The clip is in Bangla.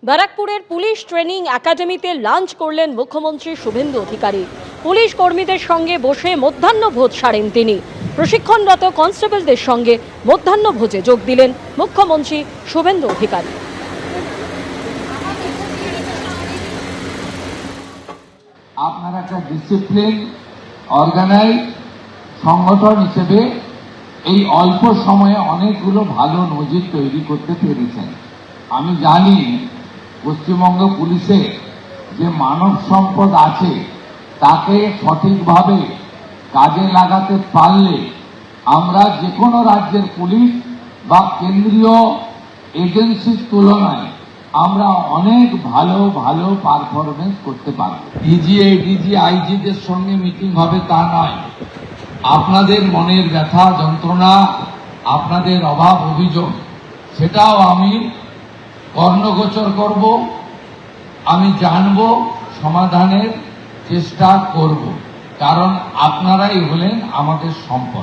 ব্যারাকপুরের পুলিশ ট্রেনিং একাডেমিতে লাঞ্চ করলেন মুখ্যমন্ত্রী শুভেন্দু অধিকারী। পুলিশ কর্মীদের সঙ্গে বসে মধ্যাহ্নভোজ সারেন তিনি। প্রশিক্ষণরত কনস্টেবলদের সঙ্গে মধ্যাহ্নভোজে যোগ দিলেন মুখ্যমন্ত্রী শুভেন্দু অধিকারী। আপনারা একটা ডিসিপ্লিন অর্গানাইজ সংগঠন হিসেবে এই অল্প সময়ে অনেকগুলো ভালো নজির তৈরি করতে পেরেছেন। আমি জানি পশ্চিমবঙ্গ পুলিশে যে মানব সম্পদ আছে তাকে সঠিকভাবে কাজে লাগাতে পারলে আমরা যে কোনো রাজ্যের পুলিশ বা কেন্দ্রীয় এজেন্সির তুলনায় আমরা অনেক ভালো ভালো পারফরমেন্স করতে পারব। ডিজি, এডিজি, আইজিদের সঙ্গে মিটিং হবে তা নয়, আপনাদের মনের ব্যথা যন্ত্রণা, আপনাদের অভাব অভিযোগ সেটাও আমি কর্ণগোচর করব, আমি জানব, সমাধানের চেষ্টা করব, কারণ আপনারাই হলেন আমাদের সম্পদ।